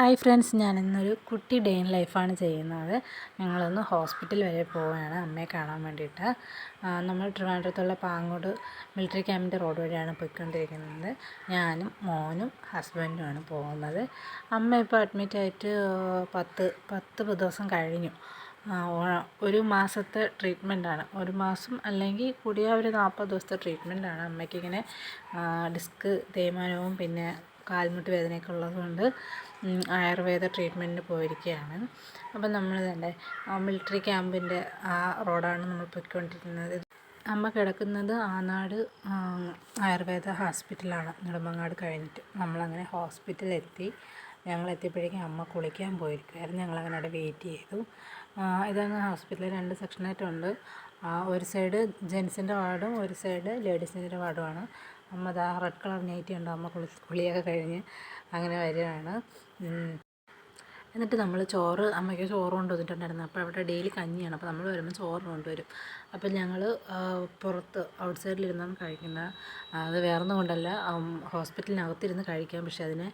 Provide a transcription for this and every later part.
Hi friends, ഞാനിന്നൊരു കുട്ടി day in ലൈഫാണ് ചെയ്യുന്നത്. ഞങ്ങളൊന്ന് ഹോസ്പിറ്റൽ വരെ പോവുകയാണ് അമ്മയെ കാണാൻ വേണ്ടിയിട്ട്. നമ്മൾ ട്രിവാൻഡ്രത്തുള്ള പാങ്ങോട് മിലിറ്ററി ക്യാമ്പിൻ്റെ റോഡ് വഴിയാണ് പോയിക്കൊണ്ടിരിക്കുന്നത്. ഞാനും മോനും ഹസ്ബൻഡുമാണ് പോകുന്നത്. അമ്മ ഇപ്പോൾ അഡ്മിറ്റായിട്ട് പത്ത് ദിവസം കഴിഞ്ഞു. ഒരു മാസത്തെ ട്രീറ്റ്മെൻറ്റാണ്. ഒരു മാസം അല്ലെങ്കിൽ കൂടിയ ഒരു 40 ദിവസത്തെ ട്രീറ്റ്മെൻറ്റാണ്. അമ്മയ്ക്കിങ്ങനെ ഡിസ്ക് തേയ്മാനവും പിന്നെ കാൽമുട്ട് വേദനയൊക്കെ ഉള്ളതുകൊണ്ട് ആയുർവേദ ട്രീറ്റ്മെൻറ്റിന് പോയിരിക്കുകയാണ്. അപ്പം നമ്മൾ തന്നെ മിലിറ്ററി ക്യാമ്പിൻ്റെ ആ റോഡാണ് നമ്മൾ പോയിക്കൊണ്ടിരിക്കുന്നത്. അമ്മ കിടക്കുന്നത് ആനാട് ആയുർവേദ ഹോസ്പിറ്റലാണ്, നെടുമങ്ങാട് കഴിഞ്ഞിട്ട്. നമ്മളങ്ങനെ ഹോസ്പിറ്റലിൽ എത്തി. ഞങ്ങളെത്തിയപ്പോഴേക്കും അമ്മ കുളിക്കാൻ പോയിരിക്കുമായിരുന്നു. ഞങ്ങളങ്ങനെ അവിടെ വെയിറ്റ് ചെയ്തു. ഇതാണ് ഹോസ്പിറ്റലിൽ 2 സെക്ഷനായിട്ടുണ്ട്. ഒരു സൈഡ് ജെൻസിൻ്റെ വാർഡും ഒരു സൈഡ് ലേഡീസിൻ്റെ വാർഡുമാണ്. അമ്മ ദാ റെഡ് കളർ നൈറ്റി ഉണ്ട്. അമ്മ കുളിയൊക്കെ കഴിഞ്ഞ് അങ്ങനെ വരികയാണ്. എന്നിട്ട് നമ്മൾ അമ്മയ്ക്ക് ചോറ് കൊണ്ടുവന്നിട്ടുണ്ടായിരുന്നു. അപ്പോൾ അവിടെ ഡെയിലി കഞ്ഞിയാണ്. അപ്പോൾ നമ്മൾ വരുമ്പോൾ ചോറ് കൊണ്ടുവരും. അപ്പോൾ ഞങ്ങൾ പുറത്ത് ഔട്ട് സൈഡിലിരുന്നാണ് കഴിക്കുന്നത്. അത് വേറൊന്നും കൊണ്ടല്ല, ഹോസ്പിറ്റലിനകത്തിരുന്ന് കഴിക്കാം. പക്ഷേ അതിന്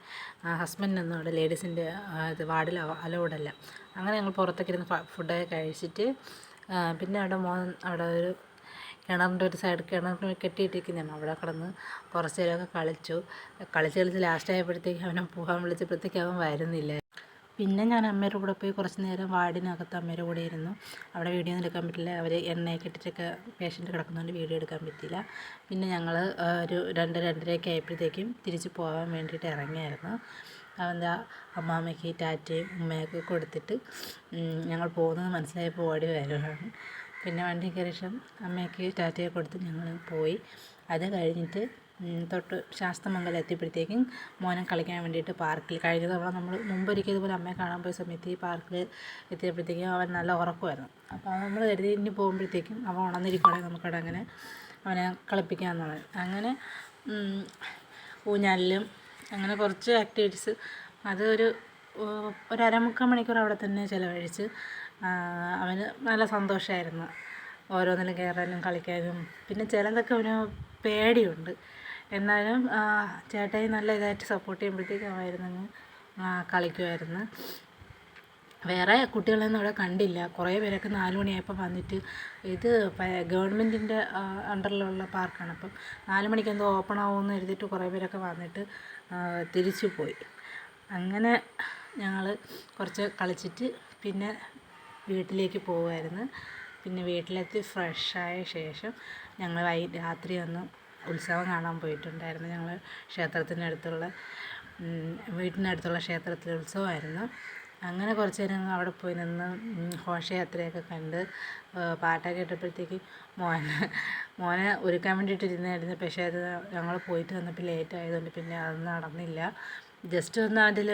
ഹസ്ബൻഡിനൊന്നും അവിടെ ലേഡീസിൻ്റെ ഇത് വാർഡിൽ അലൗഡല്ല. അങ്ങനെ ഞങ്ങൾ പുറത്തൊക്കെ ഇരുന്ന് ഫുഡൊക്കെ കഴിച്ചിട്ട് പിന്നെ അവിടെ ഒരു കിണറിൻ്റെ ഒരു സൈഡ് കിണറിന് കെട്ടിയിട്ടിരിക്കുന്നതാണ്. അവിടെ കിടന്ന് കുറച്ച് നേരമൊക്കെ കളിച്ച് ലാസ്റ്റ് ആയപ്പോഴത്തേക്ക് അവനെ പോകാൻ വിളിച്ചപ്പോഴത്തേക്ക് അവൻ വരുന്നില്ല. പിന്നെ ഞാൻ അമ്മയുടെ കൂടെ പോയി കുറച്ച് നേരം വാർഡിനകത്ത് അമ്മയുടെ കൂടെ ഇരുന്നു. അവിടെ വീഡിയോ ഒന്നും എടുക്കാൻ പറ്റില്ല. അവർ എണ്ണയൊക്കെ ഇട്ടിട്ടൊക്കെ പേഷ്യൻ്റ് കിടക്കുന്നതുകൊണ്ട് വീഡിയോ എടുക്കാൻ പറ്റില്ല. പിന്നെ ഞങ്ങൾ ഒരു 2-2:30 ആയപ്പോഴത്തേക്കും തിരിച്ച് പോകാൻ വേണ്ടിയിട്ട് ഇറങ്ങിയായിരുന്നു. അവൻ്റെ അമ്മാമ്മയ്ക്ക് ടാറ്റയും ഉമ്മയൊക്കെ കൊടുത്തിട്ട് ഞങ്ങൾ പോകുന്നത് മനസ്സിലായപ്പോൾ ഓടി വരുവാണ്. പിന്നെ വണ്ടി കയറിയ ശേഷം അമ്മയ്ക്ക് ടാറ്റയൊക്കെ കൊടുത്ത് ഞങ്ങൾ പോയി. അത് കഴിഞ്ഞിട്ട് തൊട്ട് ശാസ്തമംഗലം എത്തിയപ്പോഴത്തേക്കും മോനെ കളിക്കാൻ വേണ്ടിയിട്ട് പാർക്കിൽ കഴിഞ്ഞ തവണ നമ്മൾ മുമ്പൊരിക്കൽ ഇതുപോലെ അമ്മയെ കാണാൻ പോയ സമയത്ത് ഈ പാർക്കിൽ എത്തിയപ്പോഴത്തേക്കും അവൻ നല്ല ഉറക്കമായിരുന്നു. അപ്പോൾ നമ്മൾ കരുതി ഇനി പോകുമ്പോഴത്തേക്കും അവൻ ഉണർന്നിരിക്കുകയാണെങ്കിൽ നമുക്കവിടെ അങ്ങനെ അവനെ കളിപ്പിക്കാമെന്നാണ്. അങ്ങനെ ഊഞ്ഞാലിലും അങ്ങനെ കുറച്ച് ആക്ടിവിറ്റീസ് അതൊരു 1.5-3 മണിക്കൂർ അവിടെ തന്നെ ചിലവഴിച്ച് അവന് നല്ല സന്തോഷമായിരുന്നു. ഓരോന്നിലും കയറാനും കളിക്കാനും. പിന്നെ ചിലതൊക്കെ അവന് പേടിയുണ്ട്. എന്നാലും ചേട്ടായി നല്ല ഇതായിട്ട് സപ്പോർട്ട് ചെയ്യുമ്പോഴത്തേക്കും അവനായിരുന്നങ്ങ് കളിക്കുമായിരുന്നു. വേറെ കുട്ടികളൊന്നും അവിടെ കണ്ടില്ല. കുറേ പേരൊക്കെ 4 മണിയായപ്പോൾ വന്നിട്ട്, ഇത് ഗവൺമെൻറ്റിൻ്റെ അണ്ടറിലുള്ള പാർക്കാണ്. അപ്പം 4 മണിക്ക് എന്തോ ഓപ്പൺ ആവുമെന്ന് എഴുതിയിട്ട് കുറേ പേരൊക്കെ വന്നിട്ട് തിരിച്ചു പോയി. അങ്ങനെ ഞങ്ങൾ കുറച്ച് കളിച്ചിട്ട് പിന്നെ വീട്ടിലേക്ക് പോകുമായിരുന്നു. പിന്നെ വീട്ടിലെത്തി ഫ്രഷായ ശേഷം ഞങ്ങൾ രാത്രി ഒന്ന് ഉത്സവം കാണാൻ പോയിട്ടുണ്ടായിരുന്നു. ഞങ്ങൾ വീട്ടിനടുത്തുള്ള ക്ഷേത്രത്തിൽ ഉത്സവമായിരുന്നു. അങ്ങനെ കുറച്ച് നേരം അവിടെ പോയി നിന്ന് ഘോഷയാത്രയൊക്കെ കണ്ട് പാട്ടൊക്കെ ഇട്ടപ്പോഴത്തേക്ക് മോനെ ഒരുക്കാൻ വേണ്ടിയിട്ടിരുന്നായിരുന്നു. പക്ഷേ അത് ഞങ്ങൾ പോയിട്ട് വന്നപ്പോൾ ലേറ്റ് ആയതുകൊണ്ട് പിന്നെ അതൊന്നും നടന്നില്ല. ജസ്റ്റ് ഒന്ന് അതിൽ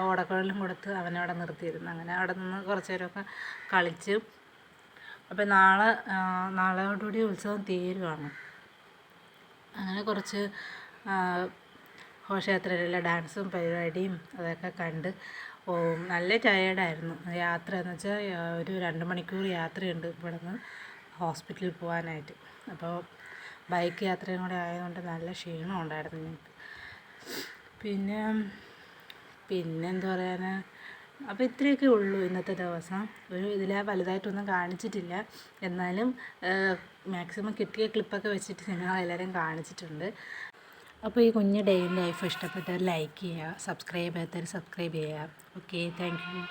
ഓടക്കുഴലും കൊടുത്ത് അവനവിടെ നിർത്തിയിരുന്നു. അങ്ങനെ അവിടെ നിന്ന് കുറച്ച് നേരമൊക്കെ കളിച്ച്. അപ്പോൾ നാളെയോടുകൂടി ഉത്സവം തീരുവാണ്. അങ്ങനെ കുറച്ച് ഘോഷയാത്രയിലുള്ള ഡാൻസും പരിപാടിയും അതൊക്കെ കണ്ട് നല്ല ടയേർഡായിരുന്നു. യാത്ര എന്ന് വെച്ചാൽ ഒരു 2 മണിക്കൂർ യാത്രയുണ്ട് ഇവിടെ നിന്ന് ഹോസ്പിറ്റലിൽ പോകാനായിട്ട്. അപ്പോൾ ബൈക്ക് യാത്രയും കൂടെ ആയതുകൊണ്ട് നല്ല ക്ഷീണം ഉണ്ടായിരുന്നു ഞങ്ങൾക്ക്. പിന്നെ എന്താ പറയാൻ, അപ്പോൾ ഇത്രയൊക്കെ ഉള്ളൂ ഇന്നത്തെ ദിവസം. ഇതിൽ വലുതായിട്ടൊന്നും കാണിച്ചിട്ടില്ല. എന്നാലും മാക്സിമം കിട്ടിയ ക്ലിപ്പൊക്കെ വെച്ചിട്ട് ഞങ്ങളെല്ലാവരും കാണിച്ചിട്ടുണ്ട്. അപ്പോൾ ഈ കുഞ്ഞ് ഡേ ഇൻ ലൈഫ് ഇഷ്ടപ്പെട്ടവർ ലൈക്ക് ചെയ്യുക, സബ്സ്ക്രൈബ് ചെയ്യാത്തവർ സബ്സ്ക്രൈബ് ചെയ്യുക. Okay, thank you.